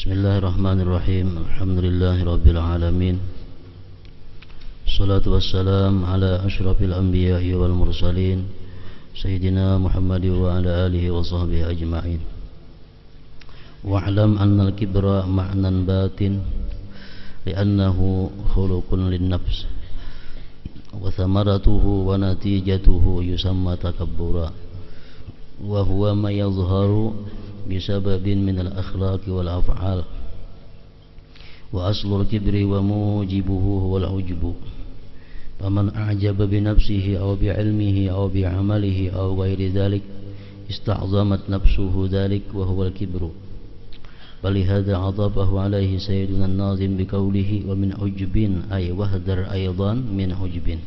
Bismillahirrahmanirrahim. Alhamdulillahirabbil alamin. Salatu wassalamu ala asyrafil anbiya'i wal mursalin Sayyidina Muhammad wa ala alihi wa sahbihi ajma'in. Wa'lam anna al-kibra ma'nan batin li'annahu khuluqun lin-nafs wa thamaratuhu wa natijatuhu yusamma takabbura wa huwa ma yadhharu bisababin min al-akhlaqi wal af'al wa aslul kibri wa mujibuhu huwal ujbu. Faman a'jaba bi nafsihi aw bi ilmihi aw bi amalihi aw ghairi dhalik ista'zamat nafsuhu dhalik wa huwal kibru. Falihadha 'atafahu alayhi sayyiduna an-nazim bi qawlihi wa min ujbin ay wahdar aydan min ujbin.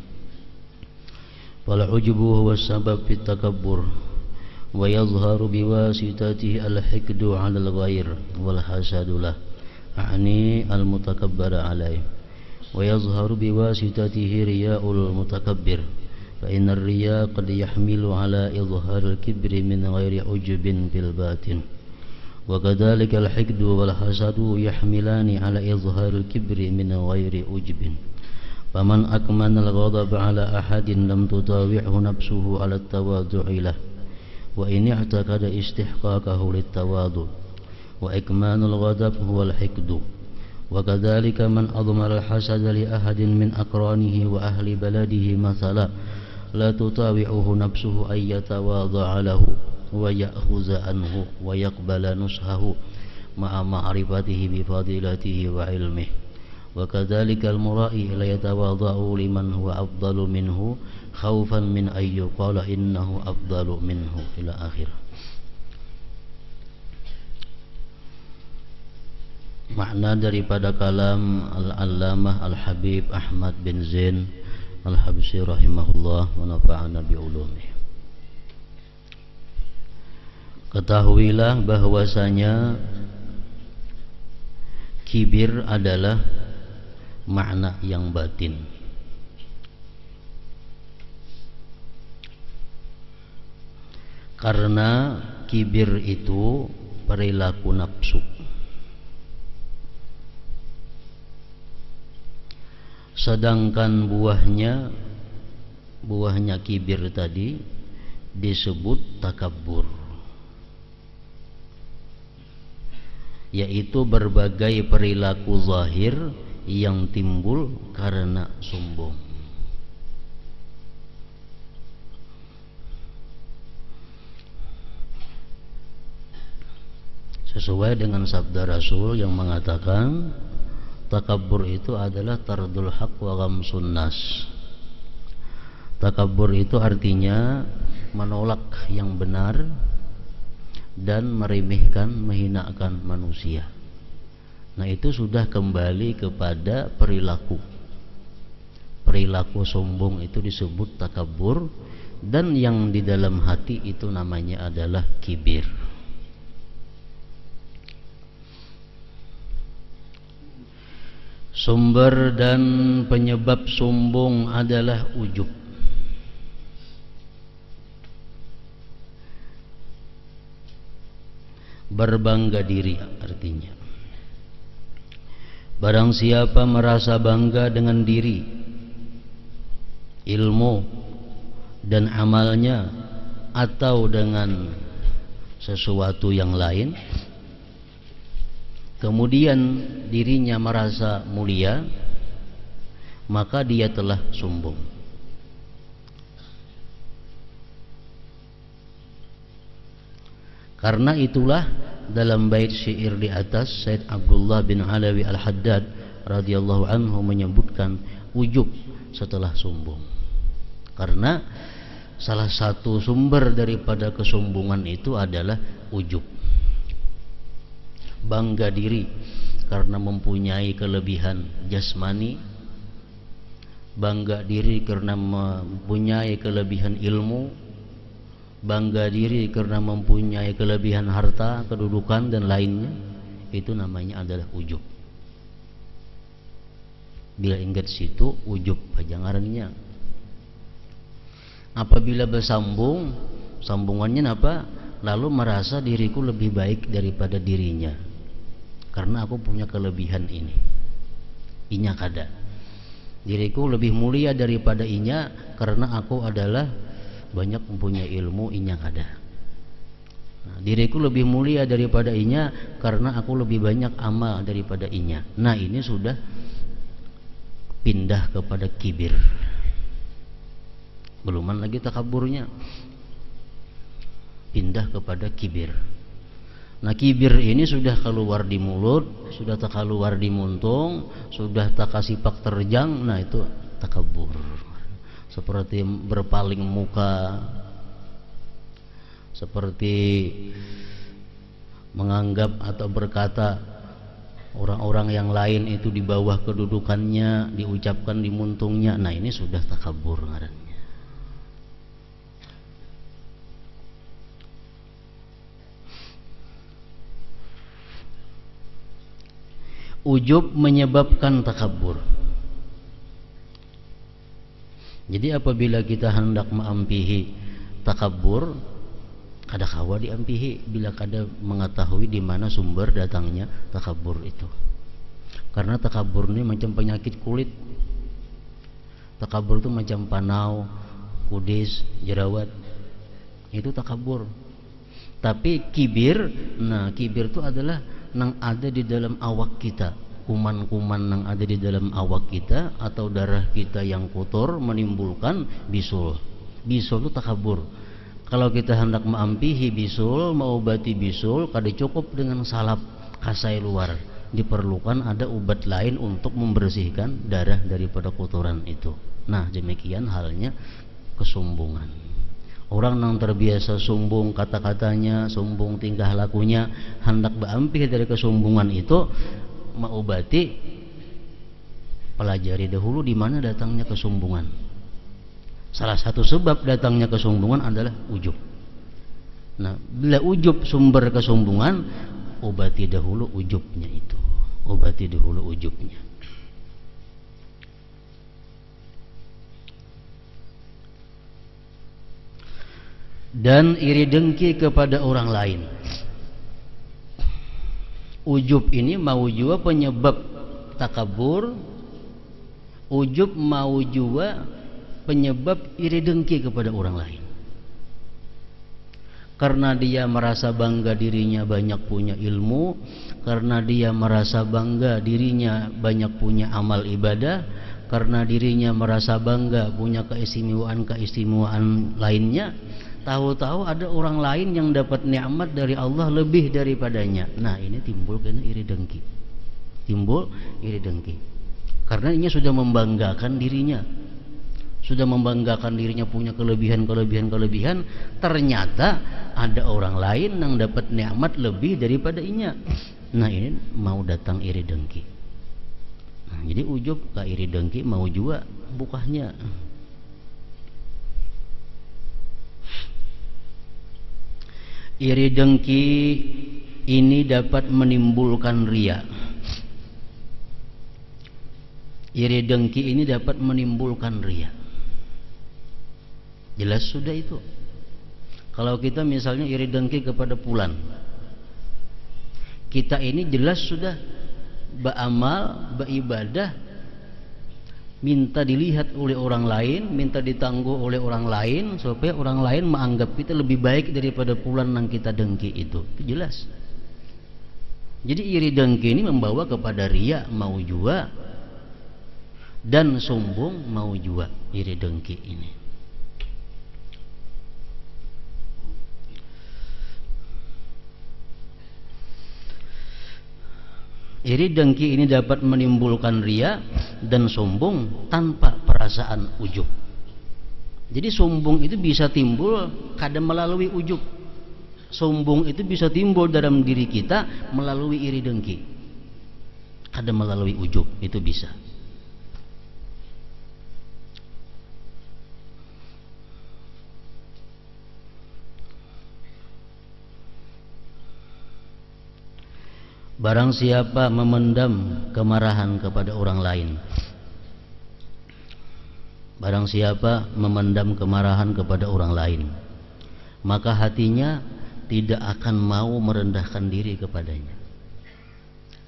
Fal ujbu huwa as-sabab fi takabbur wa yadhharu biwasitatihi al-hikdu 'ala al-ghayr wal hasadu lah a'ni al-mutakabbara alayhi wa yadhharu biwasitatihi riya'ul mutakabbir fa inna ar-riya' qad yahmilu 'ala idhhar al-kibri min ghairi ujbin fil batin wa kadzalika al-hikdu wal hasadu yahmilani 'ala idhhar al-kibri min ghairi ujbin. Faman akmana al-ghadab 'ala ahadin lam tutawi'hu nafsuhu 'ala at-tawadhu'i lah wa in i'taqada istihqaqahu lit-tawadhu' wa ikmanul ghadab huwal hikdu. Wa kadzalika man admara al-hasada li ahadin min aqranihi wa ahli baladihi mathala la tutawi'uhu nafsuhu ay yatawadha'a lahu wa ya'khudha anhu wa yaqbala nushahu ma'a ma'rifatihi bi fadilatihi wa ilmihi. Wa kadzalika al-mura'i la yatawadha'u liman huwa afdalu minhu khaufan min ay yuqala innahu afdalu minhu ila akhir. Makna daripada kalam Al-Allamah Al-Habib Ahmad bin Zain Al-Habsyi rahimahullah wa nafa'ana bi ulumih. Ketahuilah bahwasanya kibir adalah makna yang batin. Karena kibir itu perilaku nafsu. Sedangkan buahnya kibir tadi disebut takabbur, yaitu berbagai perilaku zahir yang timbul karena sombong. Sesuai dengan sabda Rasul yang mengatakan takabbur itu adalah tardul haq wa ghamsun nas. Takabbur itu artinya menolak yang benar dan meremehkan, menghinakan manusia. Nah, itu sudah kembali kepada perilaku. Perilaku sombong itu disebut takabbur, dan yang di dalam hati itu namanya adalah kibir. Sumber dan penyebab sombong adalah ujub. Berbangga diri artinya. Barang siapa merasa bangga dengan diri, ilmu dan amalnya, atau dengan sesuatu yang lain, kemudian dirinya merasa mulia, maka dia telah sombong. Karena itulah dalam bait syair di atas Said Abdullah bin Alawi Al-Haddad radhiyallahu anhu menyebutkan ujub setelah sombong. Karena salah satu sumber daripada kesombongan itu adalah ujub. Bangga diri karena mempunyai kelebihan jasmani, bangga diri karena mempunyai kelebihan ilmu, bangga diri karena mempunyai kelebihan harta, kedudukan dan lainnya. Itu namanya adalah ujub. Bila ingat situ ujub pajangarannya. Apabila bersambung, sambungannya apa? Lalu merasa diriku lebih baik daripada dirinya. karena aku punya kelebihan ini. Inya kada. Diriku lebih mulia daripada inya karena aku adalah banyak mempunyai ilmu, inya kada. Nah, diriku lebih mulia daripada inya karena aku lebih banyak amal daripada inya. Nah, ini sudah pindah kepada kibir. Beluman lagi takaburnya, pindah kepada kibir. Nah, kibir ini sudah keluar di mulut, sudah tak keluar di muntung, sudah tak kasipak terjang. Nah, itu takabur. Seperti berpaling muka, seperti menganggap atau berkata orang-orang yang lain itu di bawah kedudukannya, diucapkan di muntungnya. Nah, ini sudah takabur ngarannya. Ujub menyebabkan takabur. Jadi apabila kita hendak mengampihi takabur, kada kawa diampihi bila kada mengetahui di mana sumber datangnya takabur itu. Karena takabur ini macam penyakit kulit. Takabur itu macam panau, kudis, jerawat. Itu takabur. Tapi kibir, nah kibir itu adalah nang ada di dalam awak kita, kuman-kuman nang ada di dalam awak kita atau darah kita yang kotor menimbulkan bisul. Bisul itu takabur. Kalau kita hendak mengampihi bisul, mengobati bisul, kada cukup dengan salap kasai luar. Diperlukan ada obat lain untuk membersihkan darah daripada kotoran itu. Nah, demikian halnya kesombongan. Orang yang terbiasa sombong kata-katanya, sombong tingkah lakunya, hendak berampih dari kesombongan itu, mengobati, pelajari dahulu di mana datangnya kesombongan. Salah satu sebab datangnya kesombongan adalah ujub. Nah, bila ujub sumber kesombongan, obati dahulu ujubnya itu. Obati dahulu ujubnya. Dan iri dengki kepada orang lain. Ujub ini mau juga penyebab takabur. Ujub mau juga penyebab iri dengki kepada orang lain. Karena dia merasa bangga dirinya banyak punya ilmu, karena dia merasa bangga dirinya banyak punya amal ibadah, karena dirinya merasa bangga punya keistimewaan lainnya. Tahu-tahu ada orang lain yang dapat nikmat dari Allah lebih daripadanya. Nah, ini timbul karena iri dengki. Timbul iri dengki. Karena ini sudah membanggakan dirinya. Sudah membanggakan dirinya punya kelebihan, ternyata ada orang lain yang dapat nikmat lebih daripada inya. Nah, ini mau datang iri dengki. Nah, jadi ujub ke iri dengki mau juga bukahnya. Iri dengki ini dapat menimbulkan riya. Iri dengki ini dapat menimbulkan riya. Jelas sudah itu. Kalau kita misalnya iri dengki kepada fulan, kita ini jelas sudah beramal, beribadah, minta dilihat oleh orang lain, minta ditangguh oleh orang lain, supaya orang lain menganggap kita lebih baik daripada fulan yang kita dengki itu. Itu jelas. Jadi iri dengki ini membawa kepada riya mau jua, dan sombong mau jua. Iri dengki ini. Iri dengki ini dapat menimbulkan riya dan sombong tanpa perasaan ujub. Jadi sombong itu bisa timbul kadang melalui ujub. Sombong itu bisa timbul dalam diri kita melalui iri dengki. Kadang melalui ujub itu bisa. Barang siapa memendam kemarahan kepada orang lain, barang siapa memendam kemarahan kepada orang lain, maka hatinya tidak akan mau merendahkan diri kepadanya.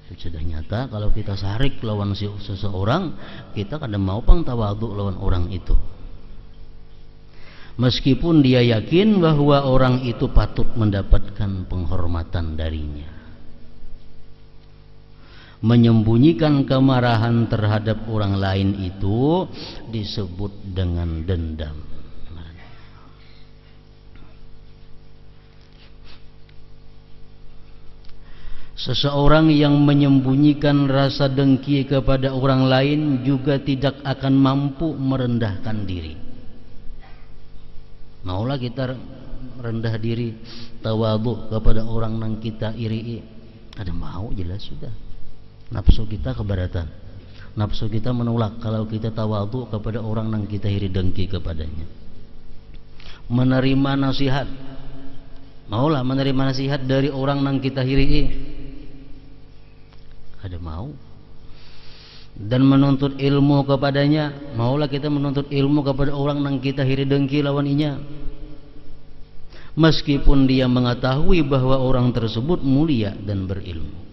Sudah nyata kalau kita sarik lawan seseorang, kita kadang mau pang tawadhu lawan orang itu. Meskipun dia yakin bahwa orang itu patut mendapatkan penghormatan darinya. Menyembunyikan kemarahan terhadap orang lain itu disebut dengan dendam. Seseorang yang menyembunyikan rasa dengki kepada orang lain juga tidak akan mampu merendahkan diri. Maulah kita rendah diri, tawadhu kepada orang yang kita iri, ada mau jelas sudah. Nafsu kita keberatan, nafsu kita menolak kalau kita tawadhu kepada orang yang kita iri dengki kepadanya. Menerima nasihat, maulah menerima nasihat dari orang yang kita iri, ada mau. Dan menuntut ilmu kepadanya, maulah kita menuntut ilmu kepada orang yang kita iri dengki lawan inya, meskipun dia mengetahui bahwa orang tersebut mulia dan berilmu.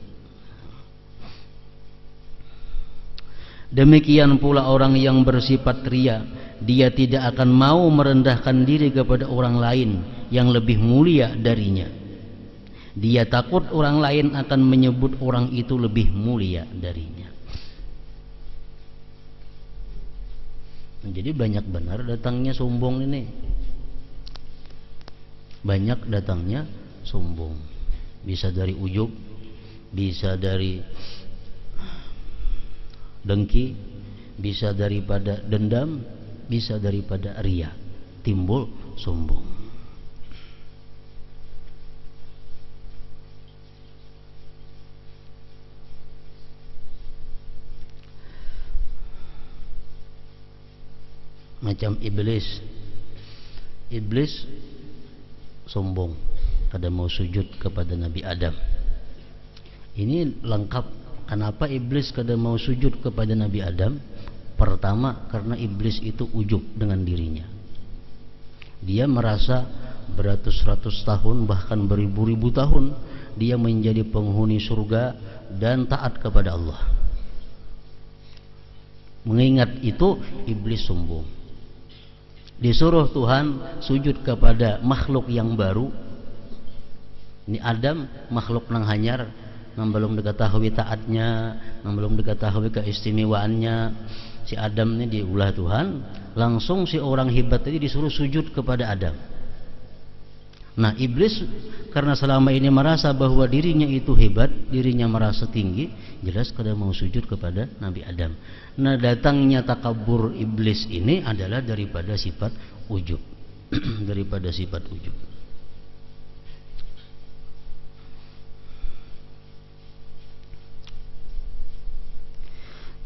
Demikian pula orang yang bersifat ria, dia tidak akan mau merendahkan diri kepada orang lain yang lebih mulia darinya. Dia takut orang lain akan menyebut orang itu lebih mulia darinya. Jadi banyak benar datangnya sombong ini. Banyak datangnya sombong. Bisa dari ujub, bisa dari dengki, bisa daripada dendam, bisa daripada ria. Timbul sombong. Macam iblis. Iblis sombong, kada mau sujud kepada Nabi Adam. Ini lengkap. Kenapa iblis kada mau sujud kepada Nabi Adam? Pertama, karena iblis itu ujub dengan dirinya. Dia merasa beratus-ratus tahun, bahkan beribu-ribu tahun dia menjadi penghuni surga dan taat kepada Allah. Mengingat itu, iblis sombong. Disuruh Tuhan sujud kepada makhluk yang baru. Ini Adam, makhluk nang hanyar, nang belum diketahui taatnya, nang belum diketahui keistimewaannya. Si Adam ini diulah Tuhan, langsung si orang hebat tadi disuruh sujud kepada Adam. Nah, iblis karena selama ini merasa bahwa dirinya itu hebat, dirinya merasa tinggi, jelas kada mau sujud kepada Nabi Adam. Nah, datangnya takabur iblis ini adalah daripada sifat ujub. Daripada sifat ujub.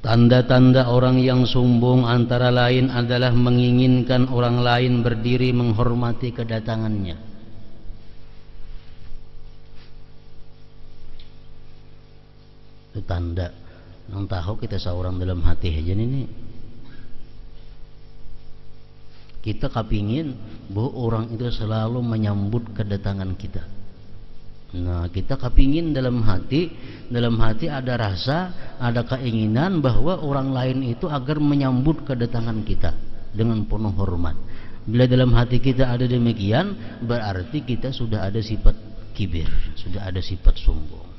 Tanda-tanda orang yang sombong antara lain adalah menginginkan orang lain berdiri menghormati kedatangannya. Itu tanda nang tahu kita seorang dalam hati aja ini. Kita kepingin bahwa orang itu selalu menyambut kedatangan kita. Nah, kita kepingin dalam hati ada rasa, ada keinginan bahwa orang lain itu agar menyambut kedatangan kita dengan penuh hormat. Bila dalam hati kita ada demikian, berarti kita sudah ada sifat kibir, sudah ada sifat sombong.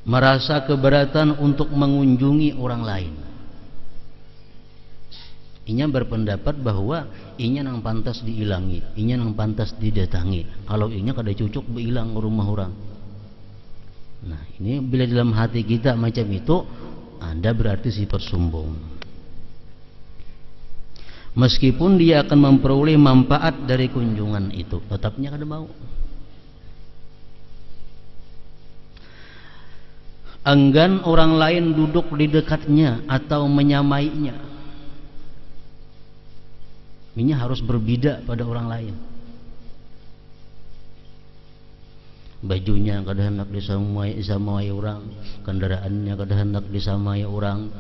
Merasa keberatan untuk mengunjungi orang lain. Inya berpendapat bahwa inya nang pantas diilangi, inya nang pantas didatangi. Kalau inya kada cucuk bilang rumah orang. Nah, ini bila dalam hati kita macam itu, Anda berarti sifat sombong. Meskipun dia akan memperoleh manfaat dari kunjungan itu, tetapnya kada mau. Enggan orang lain duduk di dekatnya atau menyamainya. Ini harus berbeda pada orang lain. Bajunya kada hendak disamai orang, kendaraannya kada hendak disamai orang,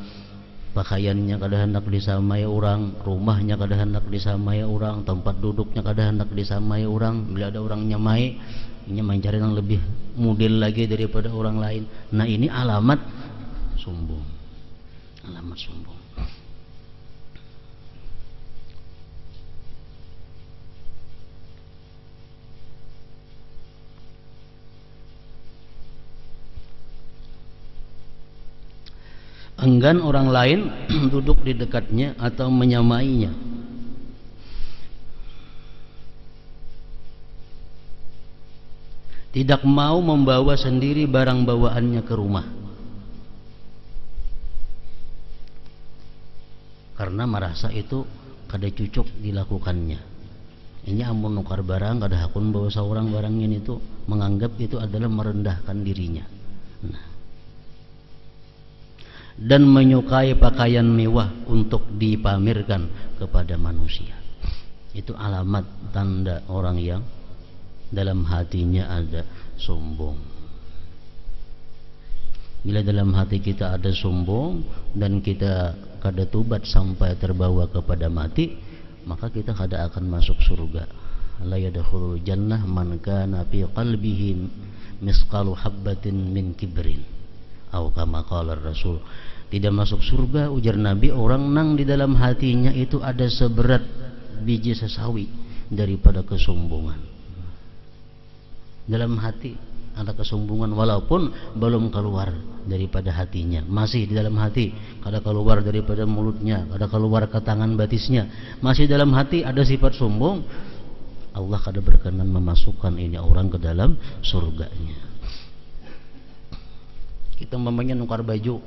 pakaiannya kada hendak disamai orang, rumahnya kada hendak disamai orang, tempat duduknya kada hendak disamai orang. Bila ada orang nyamai, Ini mencari yang lebih model lagi daripada orang lain. Nah, ini alamat sombong. Alamat sombong. Enggan orang lain duduk di dekatnya atau menyamainya. Tidak mau membawa sendiri barang bawaannya ke rumah karena merasa itu kada cucuk dilakukannya. Ini amun nukar barang kada hakun bawa seorang barangnya, itu menganggap itu adalah merendahkan dirinya. Nah, dan menyukai pakaian mewah untuk dipamerkan kepada manusia. Itu alamat tanda orang yang dalam hatinya ada sombong. Bila dalam hati kita ada sombong dan kita kada tubat sampai terbawa kepada mati, maka kita kada akan masuk surga. La yadkhulul jannah man kana fi qalbihi misqalu habbatin min kibrin, atau kama qala Rasul. Tidak masuk surga, ujar Nabi, orang nang di dalam hatinya itu ada seberat biji sesawi daripada kesombongan. Dalam hati ada kesombongan walaupun belum keluar daripada hatinya, masih di dalam hati, kada keluar daripada mulutnya, kada keluar ke tangan batisnya, masih dalam hati ada sifat sombong. Allah kada berkenan memasukkan ini orang ke dalam surganya. Kita umpamanya nukar baju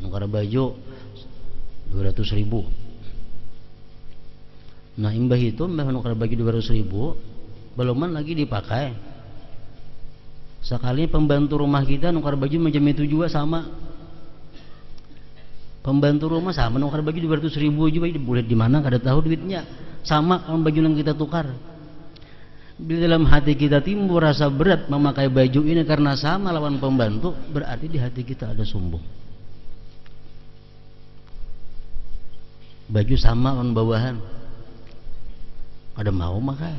200.000. Nah, imbah itu nukar baju 200.000 beluman lagi dipakai. Sekali pembantu rumah kita nukar baju macam itu juga sama. Pembantu rumah sama nukar baju 200.000 juga, boleh di mana kada tahu duitnya. Sama kalau baju yang kita tukar. Bila dalam hati kita timbul rasa berat memakai baju ini karena sama lawan pembantu, berarti di hati kita ada sombong. Baju sama lawan bawahan, ada mau makai.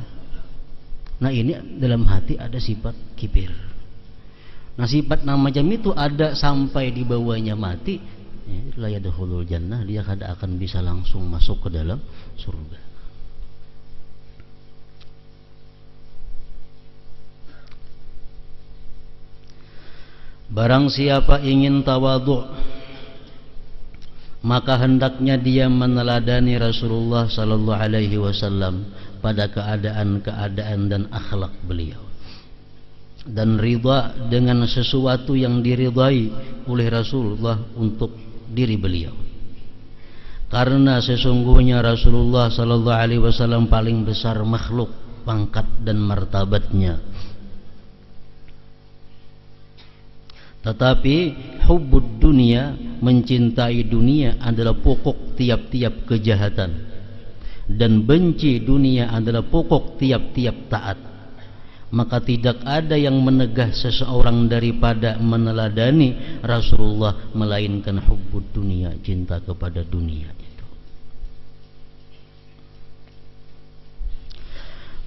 Nah, ini dalam hati ada sifat kibir. Nah, sifat macam itu ada sampai di bawahnya mati, la yadkhulul jannah, dia kada akan bisa langsung masuk ke dalam surga. Barang siapa ingin tawadhu, maka hendaknya dia meneladani Rasulullah sallallahu alaihi wasallam pada keadaan-keadaan dan akhlak beliau, dan ridha dengan sesuatu yang diridai oleh Rasulullah untuk diri beliau. Karena sesungguhnya Rasulullah sallallahu alaihi wasallam paling besar makhluk pangkat dan martabatnya. Tetapi hubbud dunia, mencintai dunia adalah pokok tiap-tiap kejahatan, dan benci dunia adalah pokok tiap-tiap taat. Maka tidak ada yang menegah seseorang daripada meneladani Rasulullah melainkan hubbud dunia, cinta kepada dunia itu.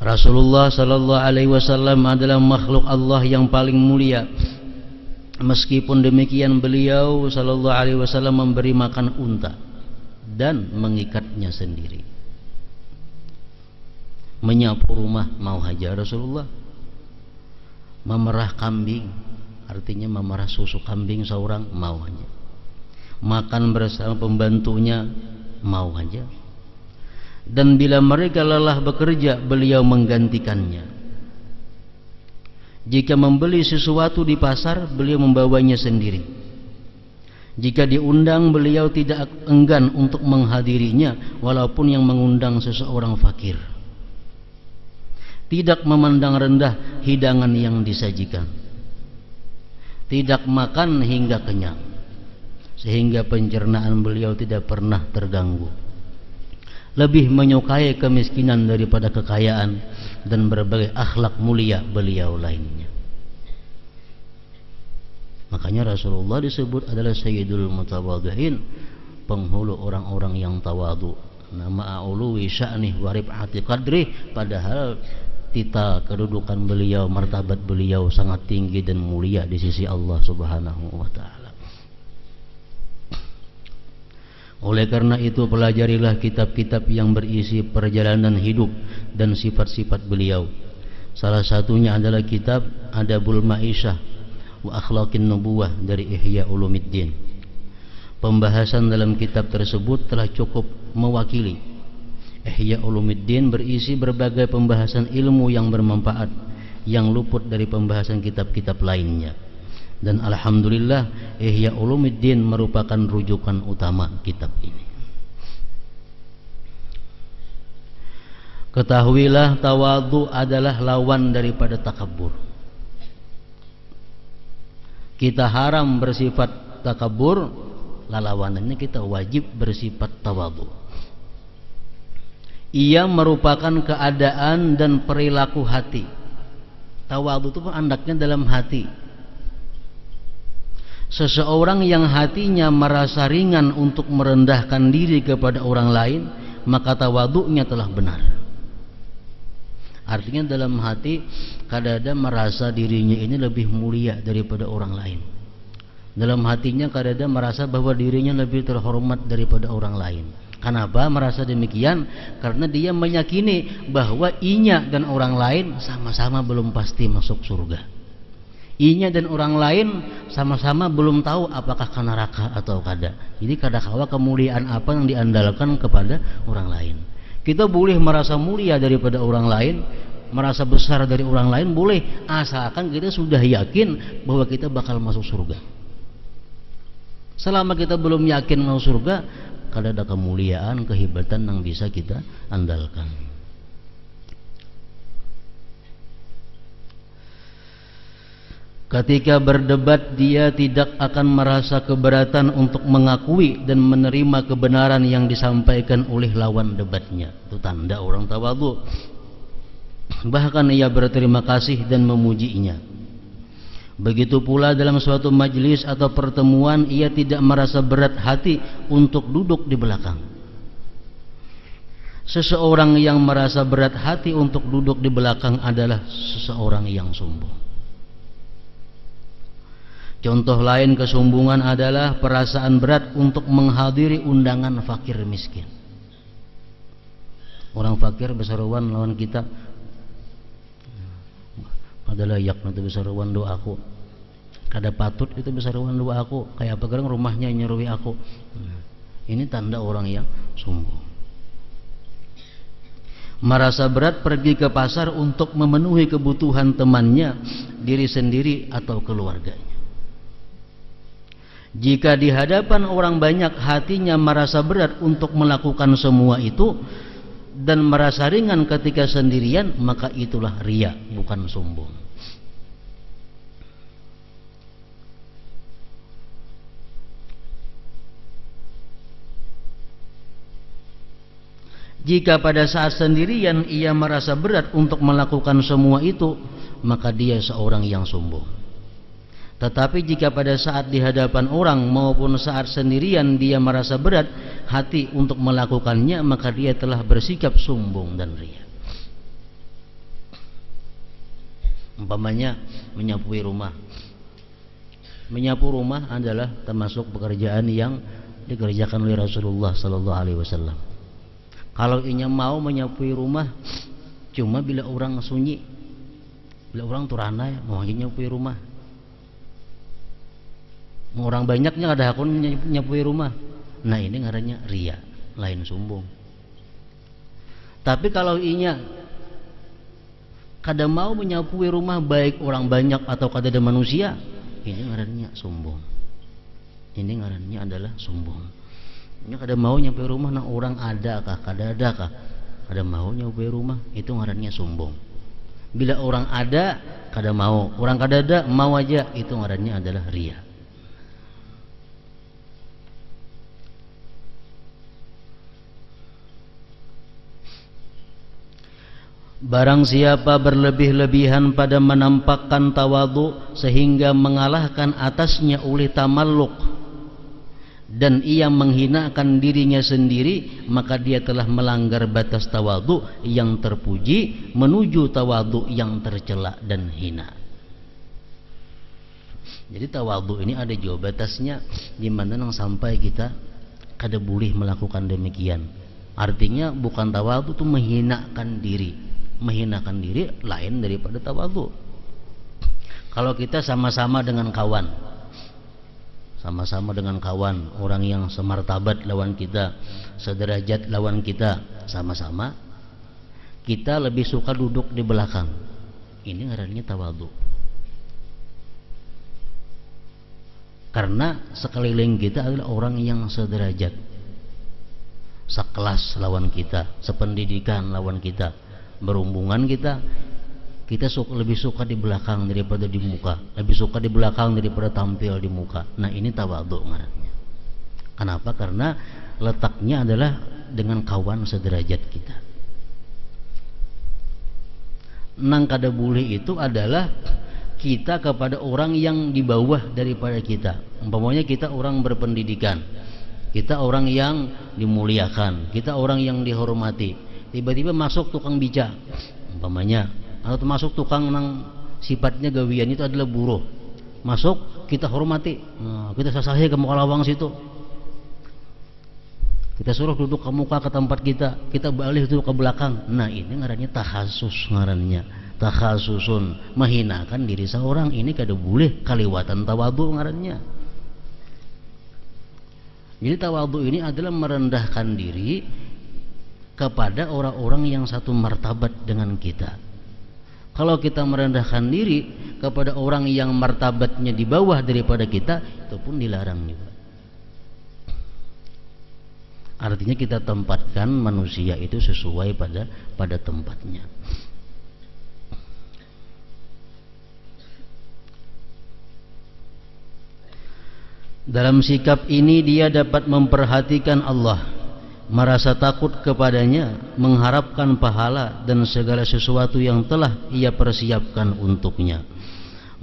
Rasulullah sallallahu alaihi wasallam adalah makhluk Allah yang paling mulia. Meskipun demikian, beliau sallallahu alaihi wasallam memberi makan unta dan mengikatnya sendiri. Menyapu rumah mau haja Rasulullah. Memerah kambing, artinya memerah susu kambing seorang mau aja. Makan bersama pembantunya mau aja. Dan bila mereka lelah bekerja, beliau menggantikannya. Jika membeli sesuatu di pasar, beliau membawanya sendiri. Jika diundang, beliau tidak enggan untuk menghadirinya, walaupun yang mengundang seseorang fakir. Tidak memandang rendah hidangan yang disajikan. Tidak makan hingga kenyang, sehingga pencernaan beliau tidak pernah terganggu. Lebih menyukai kemiskinan daripada kekayaan, dan berbagai akhlak mulia beliau lainnya. Makanya Rasulullah disebut adalah Sayyidul Mutawadhi'in, penghulu orang-orang yang tawadu. Nama a'ului sya'nih wa rib'ati qadrih, padahal titel kedudukan beliau, martabat beliau sangat tinggi dan mulia di sisi Allah Subhanahu wa taala. Oleh karena itu pelajarilah kitab-kitab yang berisi perjalanan hidup dan sifat-sifat beliau. Salah satunya adalah kitab Adabul Ma'isyah wa Akhlaqin Nubuwah dari Ihya Ulumuddin. Pembahasan dalam kitab tersebut telah cukup mewakili. Ihya Ulumuddin berisi berbagai pembahasan ilmu yang bermanfaat yang luput dari pembahasan kitab-kitab lainnya. Dan alhamdulillah Ihya Ulumuddin merupakan rujukan utama kitab ini. Ketahuilah tawadhu adalah lawan daripada takabur. Kita haram bersifat takabur, lawanannya kita wajib bersifat tawadhu. Ia merupakan keadaan dan perilaku hati. Tawadhu itu andaknya dalam hati. Seseorang yang hatinya merasa ringan untuk merendahkan diri kepada orang lain, maka tawadhu'nya telah benar. Artinya dalam hati kadang-kadang merasa dirinya ini lebih mulia daripada orang lain. Dalam hatinya kadang-kadang merasa bahwa dirinya lebih terhormat daripada orang lain. Kenapa merasa demikian? Karena dia meyakini bahwa inya dan orang lain sama-sama belum pasti masuk surga. Inya dan orang lain sama-sama belum tahu apakah ke neraka atau kada. Jadi kadang-kala kemuliaan apa yang diandalkan kepada orang lain. Kita boleh merasa mulia daripada orang lain, merasa besar dari orang lain boleh, asalkan kita sudah yakin bahwa kita bakal masuk surga. Selama kita belum yakin masuk surga, kada ada kemuliaan, kehebatan yang bisa kita andalkan. Ketika berdebat, dia tidak akan merasa keberatan untuk mengakui dan menerima kebenaran yang disampaikan oleh lawan debatnya. Itu tanda orang tawadhu. Bahkan ia berterima kasih dan memujinya. Begitu pula dalam suatu majlis atau pertemuan, ia tidak merasa berat hati untuk duduk di belakang. Seseorang yang merasa berat hati untuk duduk di belakang adalah seseorang yang sombong. Contoh lain kesombongan adalah perasaan berat untuk menghadiri undangan fakir miskin. Orang fakir besaruan lawan kita, adalah yak nanti besaruan doaku, kada patut itu besaruan doaku, kayak apa gerang rumahnya nyeruwi aku. Ini tanda orang yang sombong. Merasa berat pergi ke pasar untuk memenuhi kebutuhan temannya, diri sendiri atau keluarganya. Jika di hadapan orang banyak hatinya merasa berat untuk melakukan semua itu dan merasa ringan ketika sendirian, maka itulah riya, bukan sombong. Jika pada saat sendirian ia merasa berat untuk melakukan semua itu, maka dia seorang yang sombong. Tetapi jika pada saat di hadapan orang maupun saat sendirian dia merasa berat hati untuk melakukannya, maka dia telah bersikap sombong dan riya. Umpamanya menyapu rumah. Menyapu rumah adalah termasuk pekerjaan yang dikerjakan oleh Rasulullah sallallahu alaihi wasallam. Kalau inya mau menyapu rumah cuma bila orang sunyi, bila orang turana mau nyapu rumah. Orang banyaknya ada hakun nyapui rumah. Nah ini ngarannya riya, lain sombong. Tapi kalau inya kada mau menyapui rumah baik orang banyak atau kada ada manusia, ini ngarannya sombong. Ini ngarannya adalah sombong. Ini kada mau nyapui rumah nah orang ada kah, kada ada kah, kada mau nyapui rumah, itu ngarannya sombong. Bila orang ada kada mau, orang kada ada mau aja, itu ngarannya adalah riya. Barang siapa berlebih-lebihan pada menampakkan tawadhu sehingga mengalahkan atasnya oleh tamalluk, dan ia menghinakan dirinya sendiri, maka dia telah melanggar batas tawadhu yang terpuji menuju tawadhu yang tercela dan hina. Jadi tawadhu ini ada juga batasnya, di mana nang sampai kita kada boleh melakukan demikian. Artinya bukan tawadhu itu menghinakan diri. Menghinakan diri lain daripada tawadhu. Kalau kita sama-sama dengan kawan, orang yang semartabat lawan kita, sederajat lawan kita, sama-sama, kita lebih suka duduk di belakang. Ini ngarannya tawadhu. Karena sekeliling kita adalah orang yang sederajat, sekelas lawan kita, sependidikan lawan kita, berhubungan kita lebih suka di belakang daripada di muka, lebih suka di belakang daripada tampil di muka. Nah, ini tawadhu ngarannya. Kenapa? Karena letaknya adalah dengan kawan sederajat kita. Nang kada boleh itu adalah kita kepada orang yang di bawah daripada kita. Umpamanya kita orang berpendidikan, kita orang yang dimuliakan, kita orang yang dihormati, tiba-tiba masuk tukang bijak umpamanya, atau termasuk tukang nang sifatnya gawian itu adalah buruh, masuk kita hormati, nah, kita sasahi ke muka lawang situ, kita suruh duduk ke muka ke tempat kita balik duduk ke belakang. Nah, ini ngarannya takhasus, ngarannya takhasusun, menghinakan diri seorang. Ini kada boleh, kaliwatan tawadhu ngarannya. Jadi tawadhu ini adalah merendahkan diri kepada orang-orang yang satu martabat dengan kita. Kalau kita merendahkan diri kepada orang yang martabatnya di bawah daripada kita, itu pun dilarang juga. Artinya kita tempatkan manusia itu sesuai pada tempatnya. Dalam sikap ini dia dapat memperhatikan Allah, merasa takut kepadanya, mengharapkan pahala dan segala sesuatu yang telah ia persiapkan untuknya,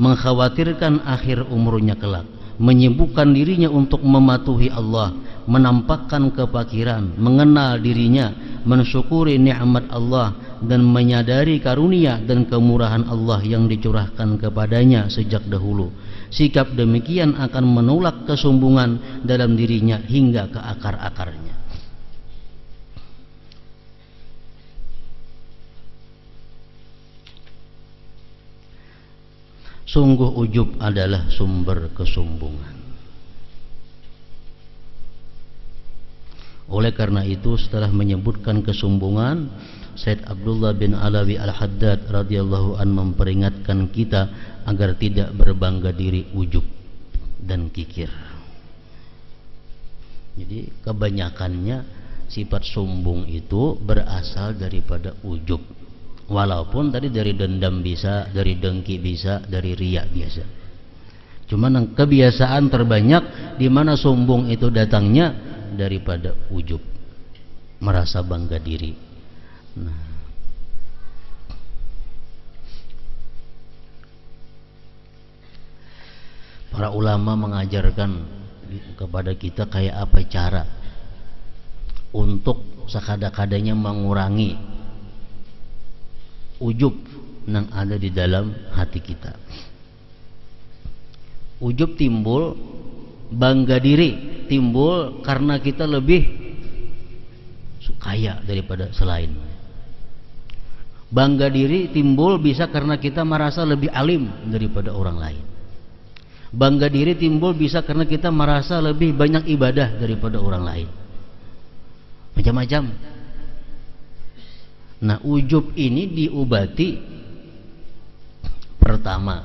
mengkhawatirkan akhir umurnya kelak, menyibukkan dirinya untuk mematuhi Allah, menampakkan kefakiran, mengenal dirinya, mensyukuri nikmat Allah dan menyadari karunia dan kemurahan Allah yang dicurahkan kepadanya sejak dahulu. Sikap demikian akan menolak kesombongan dalam dirinya hingga ke akar-akarnya. Sungguh ujub adalah sumber kesombongan. Oleh karena itu, setelah menyebutkan kesombongan, Said Abdullah bin Alawi Al-Haddad radhiyallahu an memperingatkan kita agar tidak berbangga diri, ujub dan kikir. Jadi kebanyakannya sifat sombong itu berasal daripada ujub. Walaupun tadi dari dendam bisa, dari dengki bisa, dari riya biasa. Cuman kebiasaan terbanyak di mana sombong itu datangnya daripada ujub, merasa bangga diri. Nah, para ulama mengajarkan kepada kita kayak apa cara untuk sekada-kadanya mengurangi ujub yang ada di dalam hati kita. Ujub timbul, bangga diri timbul karena kita lebih kaya daripada selain. Bangga diri timbul bisa karena kita merasa lebih alim daripada orang lain. Bangga diri timbul bisa karena kita merasa lebih banyak ibadah daripada orang lain. Macam-macam. Nah, ujub ini diobati. Pertama,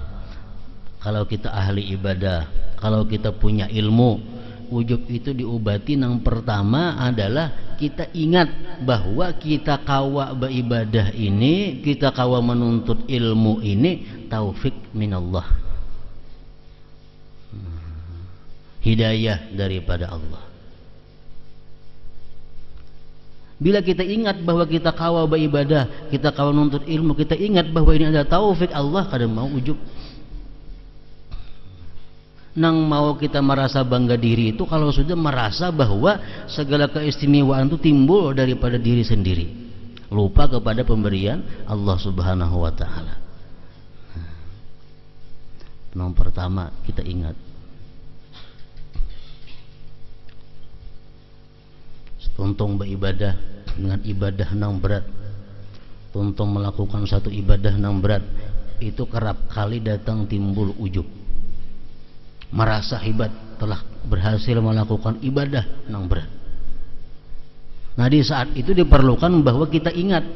kalau kita ahli ibadah, kalau kita punya ilmu, ujub itu diobati. Yang pertama adalah kita ingat bahwa kita kawa beribadah ini, kita kawa menuntut ilmu ini taufik minallah, hidayah daripada Allah. Bila kita ingat bahwa kita kawa beribadah, kita kawa menuntut ilmu, kita ingat bahwa ini adalah taufik Allah, kadang mau ujub. Nang mau kita merasa bangga diri itu kalau sudah merasa bahwa segala keistimewaan itu timbul daripada diri sendiri, lupa kepada pemberian Allah Subhanahu wa taala. Yang pertama kita ingat, tuntung beribadah dengan ibadah nang berat, tuntung melakukan satu ibadah nang berat, itu kerap kali datang timbul ujub, merasa hebat telah berhasil melakukan ibadah yang berat. Nah, di saat itu diperlukan bahwa kita ingat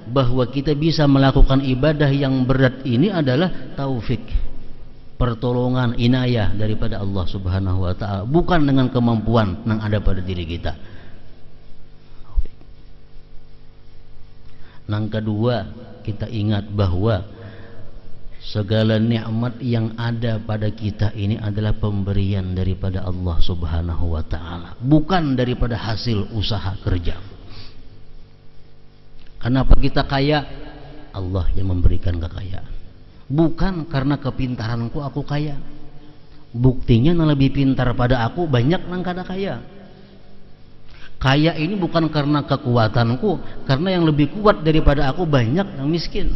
bahwa kita bisa melakukan ibadah yang berat ini adalah taufik, pertolongan, inayah daripada Allah Subhanahu wa taala, bukan dengan kemampuan yang ada pada diri kita. Yang kedua, kita ingat bahwa segala nikmat yang ada pada kita ini adalah pemberian daripada Allah Subhanahu wa taala, bukan daripada hasil usaha kerja. Kenapa kita kaya? Allah yang memberikan kekayaan. Bukan karena kepintaranku aku kaya. Buktinya yang lebih pintar pada aku banyak nang kada kaya. Kaya ini bukan karena kekuatanku, karena yang lebih kuat daripada aku banyak yang miskin.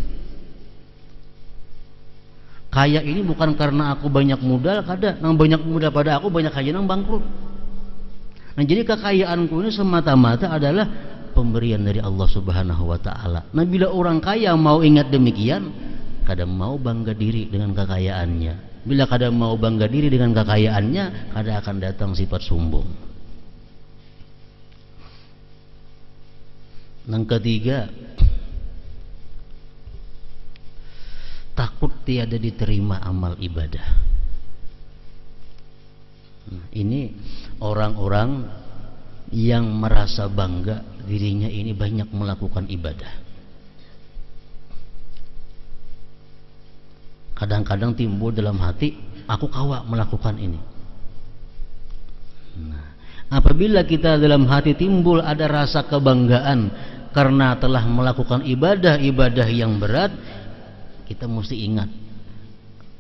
Kaya ini bukan karena aku banyak modal, kada nang banyak modal pada aku banyak kaya nang bangkrut. Nah, jadi kekayaanku ini semata-mata adalah pemberian dari Allah Subhanahu wa taala. Nah, bila orang kaya mau ingat demikian, kada mau bangga diri dengan kekayaannya. Bila kada mau bangga diri dengan kekayaannya, kada akan datang sifat sombong. Yang ketiga, takut tiada diterima amal ibadah. Nah, ini orang-orang yang merasa bangga dirinya ini banyak melakukan ibadah. Kadang-kadang timbul dalam hati, aku kawa melakukan ini. Nah, apabila kita dalam hati timbul ada rasa kebanggaan karena telah melakukan ibadah-ibadah yang berat, kita mesti ingat,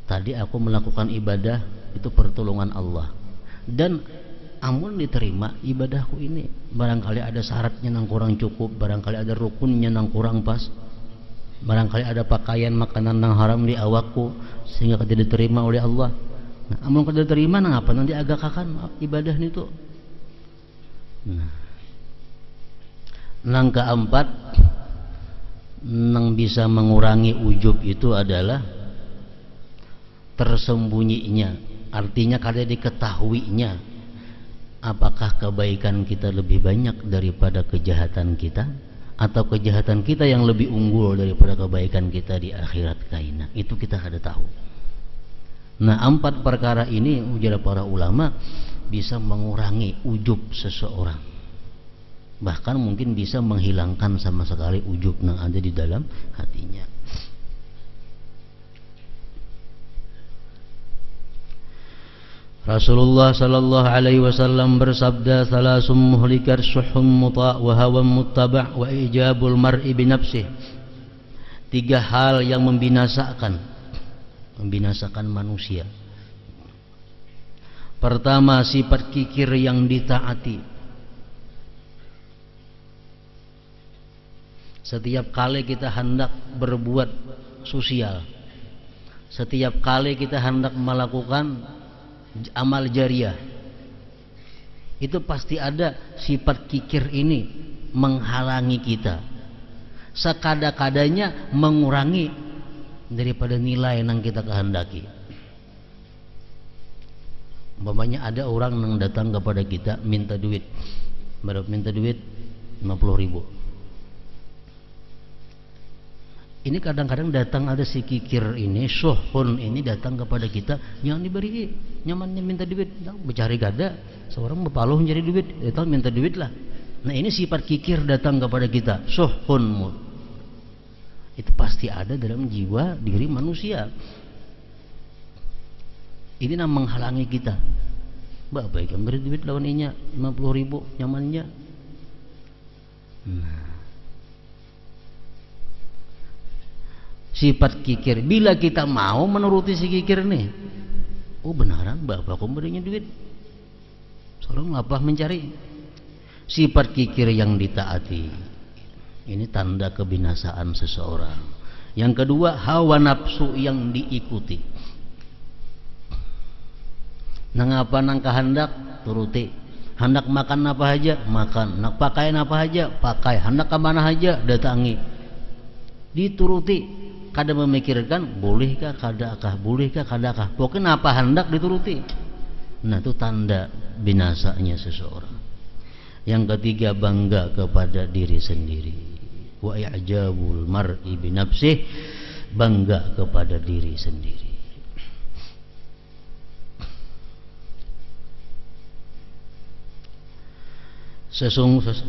tadi aku melakukan ibadah itu pertolongan Allah, dan amun diterima ibadahku ini, barangkali ada syaratnya nang kurang cukup, barangkali ada rukunnya nang kurang pas, barangkali ada pakaian makanan nang haram di awakku sehingga tidak diterima oleh Allah. Nah, amun kada diterima nang apa nanti agak akan ibadah itu. Nah, yang keempat, yang bisa mengurangi ujub itu adalah tersembunyinya, artinya kada diketahuinya apakah kebaikan kita lebih banyak daripada kejahatan kita, atau kejahatan kita yang lebih unggul daripada kebaikan kita di akhirat kaina. Itu kita kada tahu. Nah, 4 perkara ini ujar para ulama bisa mengurangi ujub seseorang, bahkan mungkin bisa menghilangkan sama sekali ujub yang ada di dalam hatinya. Rasulullah sallallahu alaihi wasallam bersabda, "Thalathun muhlikat, syuhun muta' wa hawan muttaba' wa ijabul mar'i bi nafsihi." 3 hal yang membinasakan manusia. Pertama, sifat kikir yang ditaati. Setiap kali kita hendak berbuat sosial, setiap kali kita hendak melakukan amal jariah, itu pasti ada sifat kikir ini menghalangi kita, sekada-kadanya mengurangi daripada nilai yang kita kehendaki. Umpamanya ada orang yang datang kepada kita minta duit, baru minta duit 50.000. Ini kadang-kadang datang ada si kikir ini, syuhun ini datang kepada kita, yang diberi nyamannya minta duit, bercari gada, seorang berpaluh mencari duit, datang minta duit lah. Nah, ini sifat kikir datang kepada kita, syuhun. Itu pasti ada dalam jiwa diri manusia. Ini yang menghalangi kita. Mbak, baik yang beri duit lawan inya 50.000 nyamannya. Nah, sifat kikir. Bila kita mau menuruti si kikir nih, Oh benaran bapak aku berinya duit, seorang lapah mencari. Sifat kikir yang ditaati, ini tanda kebinasaan seseorang. Yang kedua, hawa nafsu yang diikuti. Nang apa nang kahandak turuti. Hendak makan apa aja makan, hendak pakaian apa aja pakai, hendak ke mana aja datangi. Dituruti. Kada memikirkan bolehkah kadakah, bolehkah kadakah, pokoknya apa hendak dituruti. Nah itu tanda binasanya seseorang. Yang ketiga, bangga kepada diri sendiri. Wa i'jabul mar'i bi nafsih, bangga kepada diri sendiri.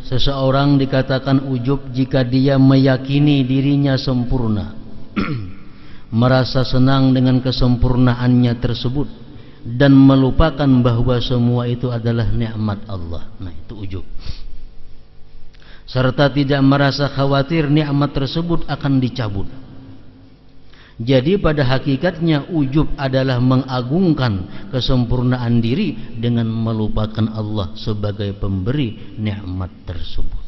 Seseorang dikatakan ujub jika dia meyakini dirinya sempurna, merasa senang dengan kesempurnaannya tersebut, dan melupakan bahwa semua itu adalah nikmat Allah. Nah itu ujub. Serta tidak merasa khawatir nikmat tersebut akan dicabut. Jadi pada hakikatnya ujub adalah mengagungkan kesempurnaan diri dengan melupakan Allah sebagai pemberi nikmat tersebut.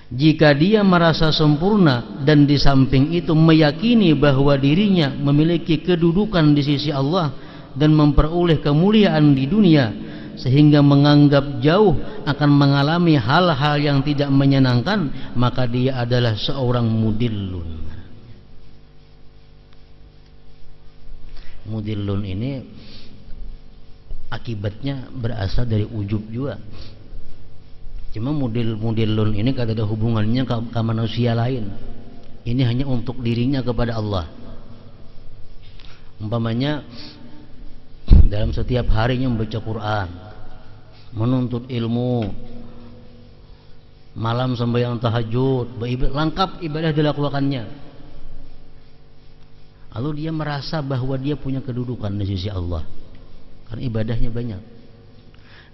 Jika dia merasa sempurna dan di samping itu meyakini bahwa dirinya memiliki kedudukan di sisi Allah dan memperoleh kemuliaan di dunia, sehingga menganggap jauh akan mengalami hal-hal yang tidak menyenangkan, maka dia adalah seorang mudillun. Mudillun ini akibatnya berasal dari ujub juga. Cuma mudillun ini kada ada hubungannya ke manusia lain. Ini hanya untuk dirinya kepada Allah. Umpamanya dalam setiap harinya membaca Quran, menuntut ilmu, malam sembahyang tahajud, lengkap ibadah dilakukannya. Lalu dia merasa bahwa dia punya kedudukan di sisi Allah karena ibadahnya banyak.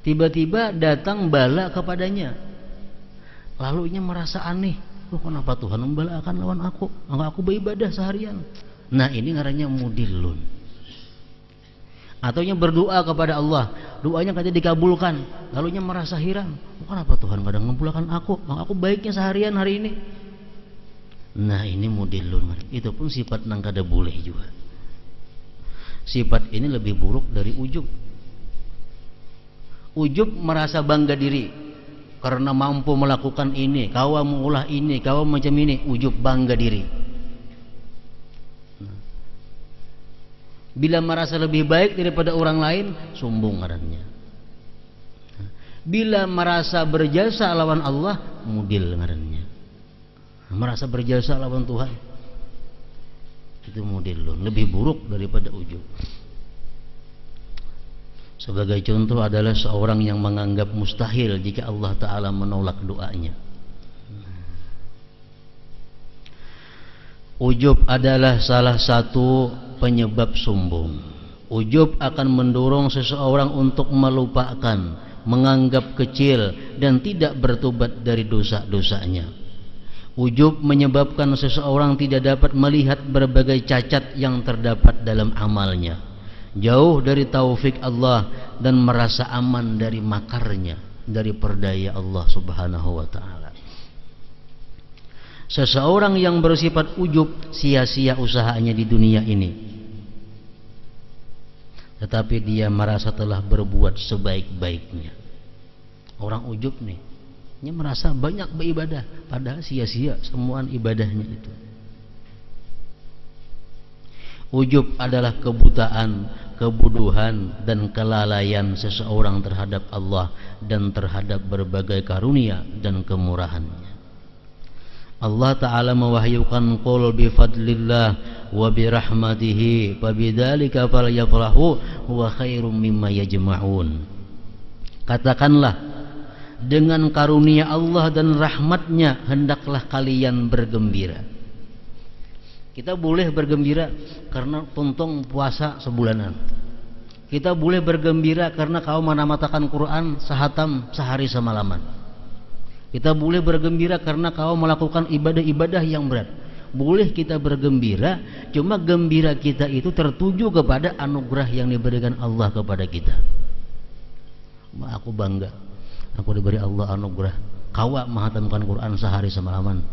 Tiba-tiba datang bala kepadanya, lalu ia merasa aneh. Kenapa Tuhan membalakan lawan aku? Enggak, aku beribadah seharian. Nah ini ngarannya mudillun. Atau yang berdoa kepada Allah, doanya katanya dikabulkan, lalu ia merasa heran. Kenapa Tuhan kadang ngabulkan aku? Aku baiknya seharian hari ini. Nah ini mudillun. Itu pun sifat nang kada boleh juga. Sifat ini lebih buruk dari ujub. Ujub merasa bangga diri karena mampu melakukan ini, kau mengulah ini, kau macam ini. Ujub bangga diri. Bila merasa lebih baik daripada orang lain, sombong ngarannya. Bila merasa berjasa lawan Allah, mudil ngarannya. Merasa berjasa lawan Tuhan, itu mudillun, lebih buruk daripada ujub. Sebagai contoh adalah seorang yang menganggap mustahil jika Allah Ta'ala menolak doanya. Ujub adalah salah satu penyebab sombong. Ujub akan mendorong seseorang untuk melupakan, menganggap kecil, dan tidak bertobat dari dosa-dosanya. Ujub menyebabkan seseorang tidak dapat melihat berbagai cacat yang terdapat dalam amalnya, jauh dari taufik Allah, dan merasa aman dari makarnya, dari perdaya Allah Subhanahu wa ta'ala. Seseorang yang bersifat ujub sia-sia usahanya di dunia ini, tetapi dia merasa telah berbuat sebaik-baiknya. Orang ujub nih, dia merasa banyak beribadah, padahal sia-sia semua ibadahnya itu. Ujub adalah kebutaan, kebodohan, dan kelalaian seseorang terhadap Allah dan terhadap berbagai karunia dan kemurahannya. Allah Ta'ala mewahyukan qul bi fadlillah wa bi rahmatihi fabidzalika falyafrahu huwa khairum mimma yajma'un. Katakanlah, dengan karunia Allah dan rahmatnya hendaklah kalian bergembira. Kita boleh bergembira karena tuntung puasa sebulanan. Kita boleh bergembira karena kau menamatakan Quran sehatam sehari semalaman. Kita boleh bergembira karena kau melakukan ibadah-ibadah yang berat. Boleh kita bergembira, cuma gembira kita itu tertuju kepada anugerah yang diberikan Allah kepada kita. Aku bangga, aku diberi Allah anugerah kawa menghatamkan Quran sehari semalaman.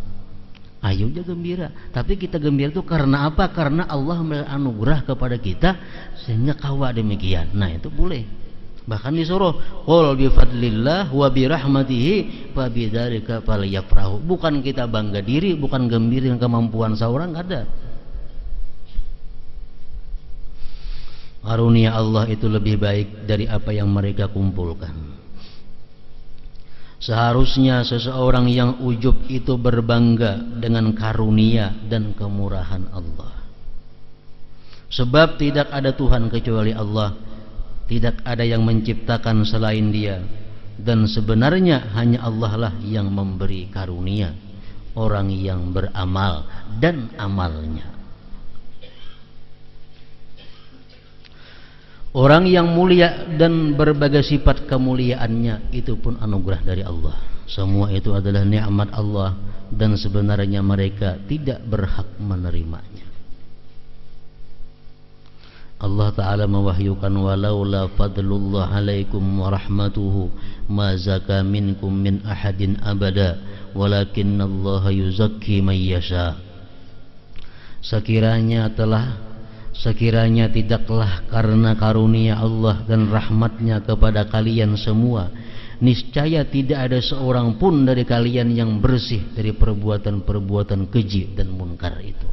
Ayo aja gembira. Tapi kita gembira itu karena apa? Karena Allah memberi anugerah kepada kita sehingga kawa demikian. Nah itu boleh. Bahkan disuruh qul bi fadlillah wa bi rahmatihi fa bidzalika falyafrahu. Bukan kita bangga diri, bukan gembira dengan kemampuan seorang, ada. Karunia Allah itu lebih baik dari apa yang mereka kumpulkan. Seharusnya seseorang yang ujub itu berbangga dengan karunia dan kemurahan Allah. Sebab tidak ada Tuhan kecuali Allah, tidak ada yang menciptakan selain Dia, dan sebenarnya hanya Allah lah yang memberi karunia orang yang beramal dan amalnya. Orang yang mulia dan berbagai sifat kemuliaannya itu pun anugerah dari Allah. Semua itu adalah nikmat Allah dan sebenarnya mereka tidak berhak menerimanya. Allah Ta'ala mewahyukan walaula fadlullah alaikum wa rahmatuhu ma zaka minkum min ahadin abada walakinnallaha yuzakki man yasha. Sekiranya tidaklah karena karunia Allah dan rahmatnya kepada kalian semua, niscaya tidak ada seorang pun dari kalian yang bersih dari perbuatan-perbuatan keji dan munkar itu.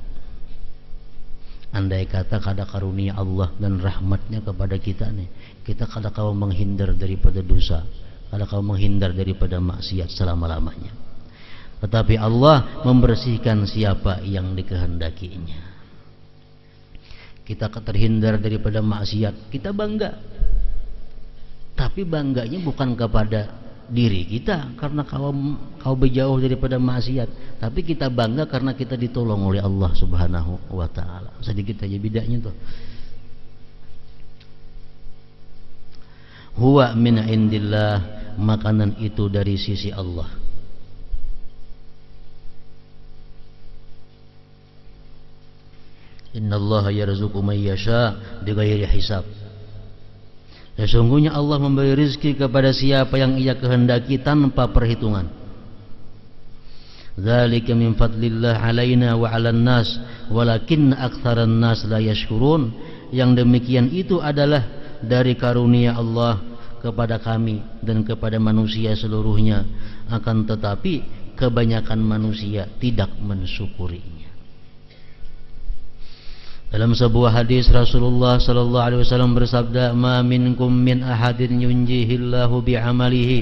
Andai kata kada karunia Allah dan rahmatnya kepada kita nih, kita kada kau menghindar daripada dosa, kada kau menghindar daripada maksiat selama-lamanya. Tetapi Allah membersihkan siapa yang dikehendakinya. Kita terhindar daripada maksiat, kita bangga. Tapi bangganya bukan kepada diri kita karena kau berjauh daripada maksiat, tapi kita bangga karena kita ditolong oleh Allah Subhanahu wa Ta'ala. Sedikit aja bedanya tuh. Huwa min indillah, makanan itu dari sisi Allah. Innallaha yarzuqu man yasha bighairi hisab. Sesungguhnya Allah memberi rezeki kepada siapa yang Ia kehendaki tanpa perhitungan. Dzalika min fadlillah alaina wa 'alan nas walakinna aktsaran nas la yashkurun. Yang demikian itu adalah dari karunia Allah kepada kami dan kepada manusia seluruhnya, akan tetapi kebanyakan manusia tidak mensyukurinya. Dalam sebuah hadis Rasulullah sallallahu alaihi wasallam bersabda, "Ma minkum min ahadin yunjihillahu bi'amalihi."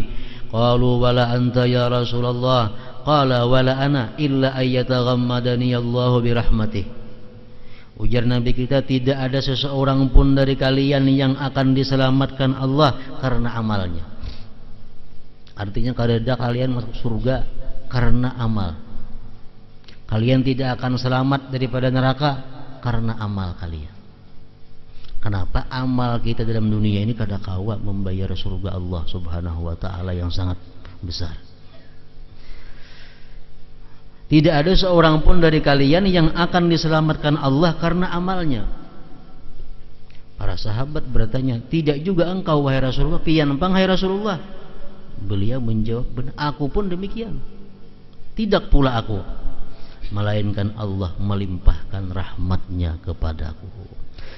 Qalu wala anta ya Rasulullah. Qala wala ana illa ayyataghammadani Allahu birahmatih. Ujar Nabi kita, tidak ada seseorang pun dari kalian yang akan diselamatkan Allah karena amalnya. Artinya kada kalian masuk surga karena amal. Kalian tidak akan selamat daripada neraka karena amal kalian. Kenapa? Amal kita dalam dunia ini kada kawa membayar surga Allah Subhanahu wa Ta'ala yang sangat besar. Tidak ada seorang pun dari kalian yang akan diselamatkan Allah karena amalnya. Para sahabat bertanya, tidak juga engkau wahai Rasulullah? Pian pang hai Rasulullah? Beliau menjawab, benar, aku pun demikian. Tidak pula aku, melainkan Allah melimpahkan rahmatnya kepadaku.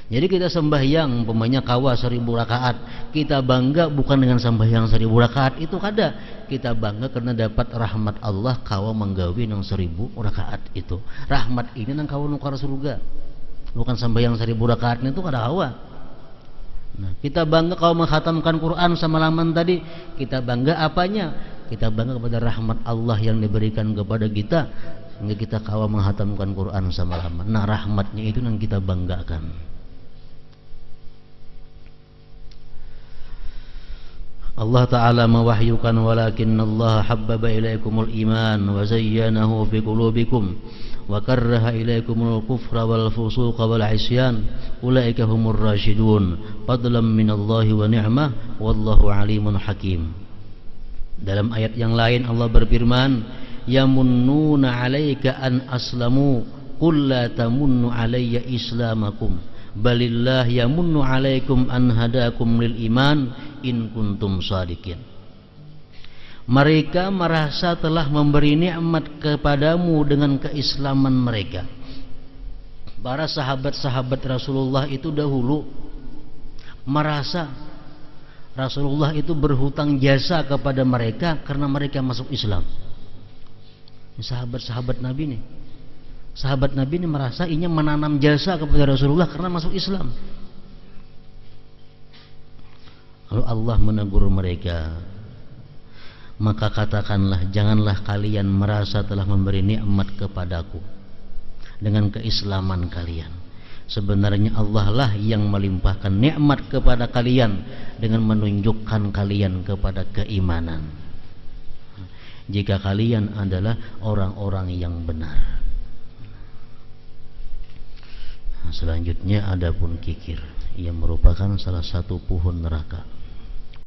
Jadi kita sembahyang umpamanya kawa 1000 rakaat, kita bangga bukan dengan sembahyang 1000 rakaat itu kada. Kita bangga karena dapat rahmat Allah kawa menggawi nang 1000 rakaat itu. Rahmat ini nang kawa nukar surga. Bukan sembahyang 1000 rakaat itu kada kawa. Nah, kita bangga kawa menghatamkan Quran semalaman tadi, kita bangga apanya? Kita bangga kepada rahmat Allah yang diberikan kepada kita sehingga kita kawa menghatamkan Quran semalaman. Nah, rahmatnya itu yang kita banggakan. Allah Ta'ala mewahyukan walakinnallaha habbaba ilaikumul iman wa zayyanahu fi qulubikum wa karraha ilaikumul kufra wal fusuqa wal isyan ulaika humur rasyidun fadlan minallahi wa ni'mah wallahu alimun hakim. Dalam ayat yang lain Allah berfirman, yamunnuna 'alaika an aslamu qul la tamunnu alayya islamakum balillah yamunnu alaikum an hadakum lil iman in kuntum shadiqin. Mereka merasa telah memberi nikmat kepadamu dengan keislaman mereka. Para sahabat-sahabat Rasulullah itu dahulu merasa Rasulullah itu berhutang jasa kepada mereka karena mereka masuk Islam. Sahabat-sahabat Nabi nih, sahabat Nabi ini merasa ini menanam jasa kepada Rasulullah karena masuk Islam. Lalu Allah menegur mereka, maka katakanlah, janganlah kalian merasa telah memberi nikmat kepadaku dengan keislaman kalian. Sebenarnya Allah lah yang melimpahkan nikmat kepada kalian dengan menunjukkan kalian kepada keimanan. Jika kalian adalah orang-orang yang benar. Selanjutnya adapun kikir, yang merupakan salah satu pohon neraka.